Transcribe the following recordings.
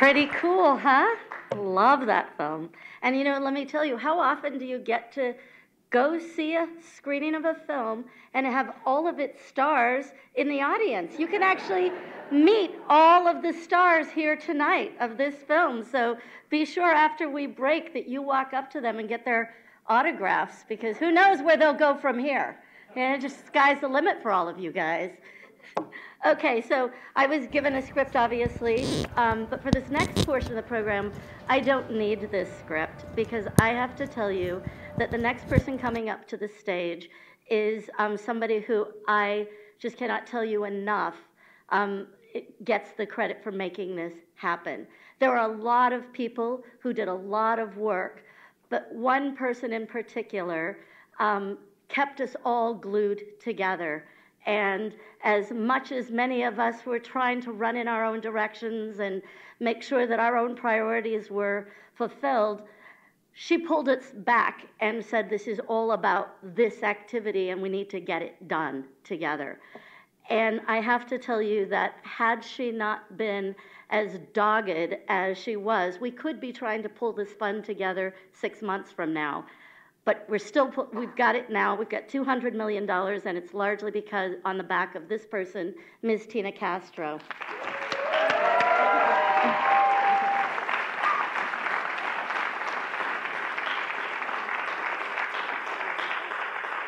Pretty cool, huh? Love that film. And you know, let me tell you, how often do you get to go see a screening of a film and have all of its stars in the audience? You can actually meet all of the stars here tonight of this film. So be sure after we break that you walk up to them and get their autographs, because who knows where they'll go from here. And just sky's the limit for all of you guys. Okay, so I was given a script, obviously, but for this next portion of the program, I don't need this script, because I have to tell you that the next person coming up to the stage is somebody who I just cannot tell you enough gets the credit for making this happen. There are a lot of people who did a lot of work, but one person in particular kept us all glued together. And as much as many of us were trying to run in our own directions and make sure that our own priorities were fulfilled, she pulled us back and said, this is all about this activity and we need to get it done together. And I have to tell you that had she not been as dogged as she was, we could be trying to pull this fund together 6 months from now. But we've got it now. We've got $200 million, and it's largely because on the back of this person, Ms. Tina Castro.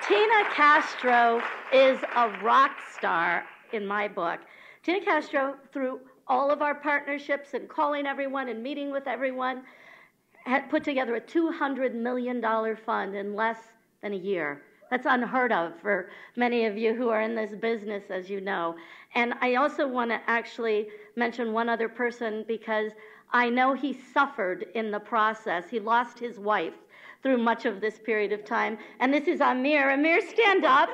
Tina Castro is a rock star in my book. Tina Castro, through all of our partnerships and calling everyone and meeting with everyone, had put together a $200 million fund in less than a year. That's unheard of for many of you who are in this business, as you know. And I also want to actually mention one other person, because I know he suffered in the process. He lost his wife through much of this period of time. And this is Amir. Amir, stand up.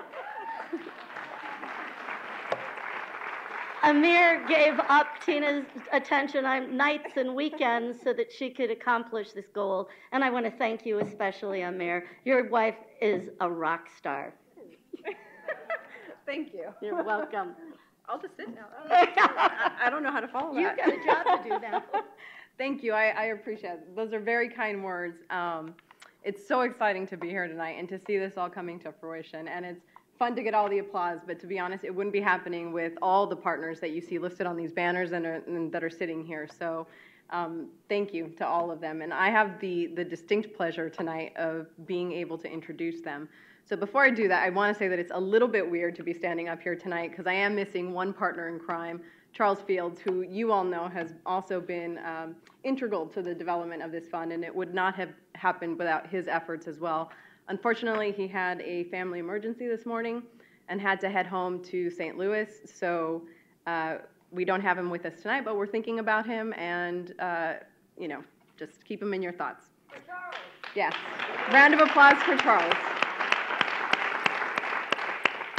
Amir gave up Tina's attention on nights and weekends so that she could accomplish this goal. And I want to thank you especially, Amir. Your wife is a rock star. Thank you. You're welcome. I'll just sit now. I don't know how to follow that. You've got a job to do now. Thank you. I appreciate it. Those are very kind words. It's so exciting to be here tonight and to see this all coming to fruition. And it's fun to get all the applause, but to be honest, it wouldn't be happening with all the partners that you see listed on these banners and that are sitting here. So thank you to all of them. And I have the distinct pleasure tonight of being able to introduce them. So before I do that, I want to say that it's a little bit weird to be standing up here tonight because I am missing one partner in crime, Charles Fields, who you all know has also been integral to the development of this fund, and it would not have happened without his efforts as well. Unfortunately, he had a family emergency this morning and had to head home to St. Louis, so we don't have him with us tonight, but we're thinking about him, and, you know, just keep him in your thoughts. For Charles. Yes. Round of applause for Charles.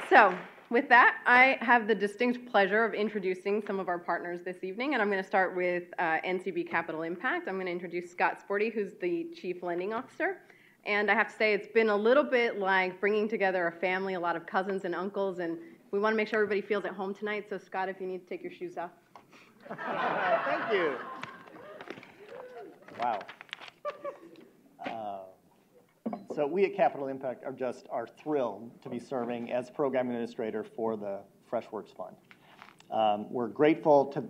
So, with that, I have the distinct pleasure of introducing some of our partners this evening, and I'm going to start with NCB Capital Impact. I'm going to introduce Scott Sporty, who's the Chief Lending Officer. And I have to say, it's been a little bit like bringing together a family, a lot of cousins and uncles, and we want to make sure everybody feels at home tonight. So, Scott, if you need to take your shoes off. Thank you. Wow. So we at Capital Impact are thrilled to be serving as program administrator for the FreshWorks Fund. We're grateful to.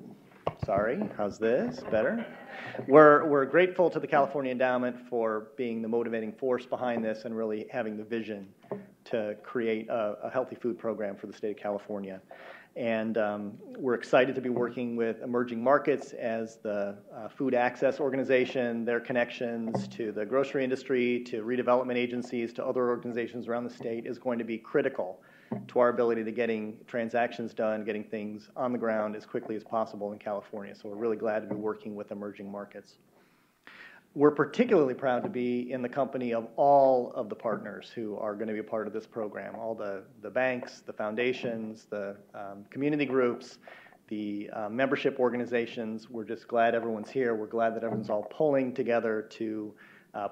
Sorry, how's this? Better? We're grateful to the California Endowment for being the motivating force behind this and really having the vision to create a healthy food program for the state of California. And we're excited to be working with emerging markets as the food access organization, their connections to the grocery industry, to redevelopment agencies, to other organizations around the state is going to be critical to our ability to getting transactions done, getting things on the ground as quickly as possible in California. So we're really glad to be working with emerging markets. We're particularly proud to be in the company of all of the partners who are going to be a part of this program, all the banks, the foundations, the community groups, the membership organizations. We're just glad everyone's here. We're glad that everyone's all pulling together to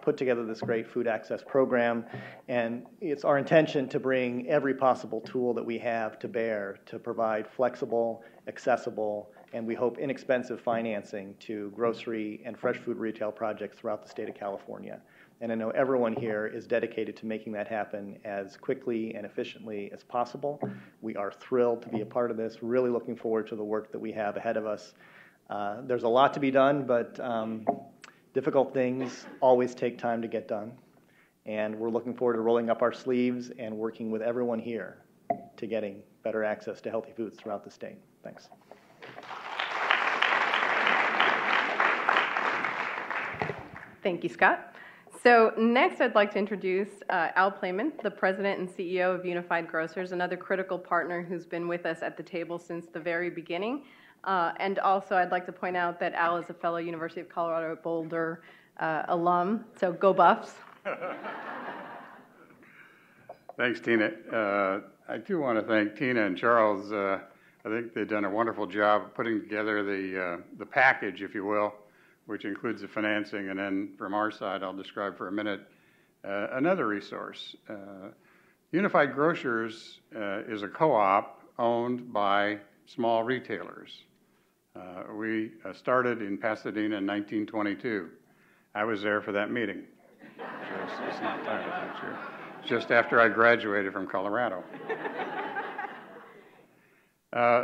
put together this great food access program. And it's our intention to bring every possible tool that we have to bear to provide flexible, accessible, and we hope inexpensive financing to grocery and fresh food retail projects throughout the state of California. And I know everyone here is dedicated to making that happen as quickly and efficiently as possible. We are thrilled to be a part of this, really looking forward to the work that we have ahead of us. There's a lot to be done, but difficult things always take time to get done. And we're looking forward to rolling up our sleeves and working with everyone here to getting better access to healthy foods throughout the state. Thanks. Thank you, Scott. So next I'd like to introduce Al Playman, the President and CEO of Unified Grocers, another critical partner who's been with us at the table since the very beginning. And also I'd like to point out that Al is a fellow University of Colorado Boulder alum, so go Buffs. Thanks, Tina. I do want to thank Tina and Charles. I think they've done a wonderful job of putting together the package, if you will, which includes the financing, and then from our side, I'll describe for a minute another resource. Unified Grocers is a co-op owned by small retailers. We started in Pasadena in 1922. I was there for that meeting. It's not just after I graduated from Colorado.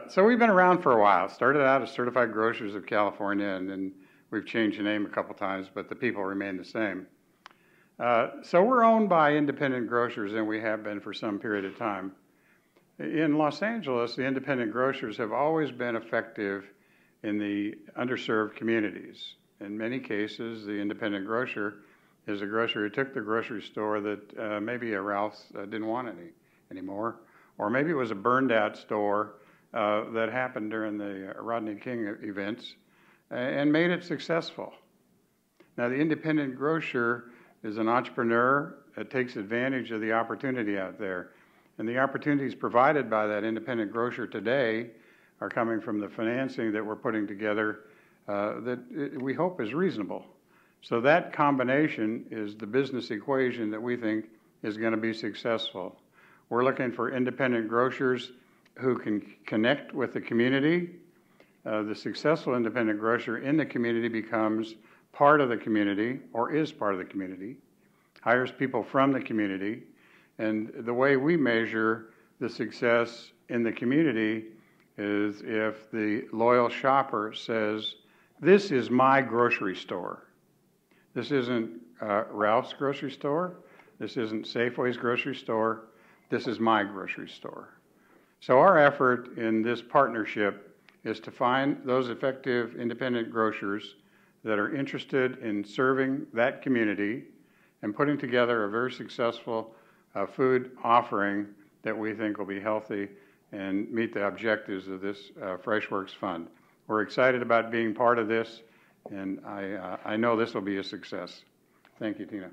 So we've been around for a while. Started out as Certified Grocers of California, and then we've changed the name a couple times, but the people remain the same. So we're owned by independent grocers, and we have been for some period of time. In Los Angeles, the independent grocers have always been effective in the underserved communities. In many cases, the independent grocer is a grocer who took the grocery store that maybe a Ralph's didn't want anymore, or maybe it was a burned out store that happened during the Rodney King events, and made it successful. Now, the independent grocer is an entrepreneur that takes advantage of the opportunity out there. And the opportunities provided by that independent grocer today are coming from the financing that we're putting together that we hope is reasonable. So that combination is the business equation that we think is going to be successful. We're looking for independent grocers who can connect with the community. The successful independent grocer in the community becomes part of the community, or is part of the community, hires people from the community, and the way we measure the success in the community is if the loyal shopper says, "This is my grocery store. This isn't Ralph's grocery store. This isn't Safeway's grocery store. This is my grocery store." So our effort in this partnership is to find those effective independent grocers that are interested in serving that community and putting together a very successful food offering that we think will be healthy and meet the objectives of this FreshWorks Fund. We're excited about being part of this, and I know this will be a success. Thank you, Tina.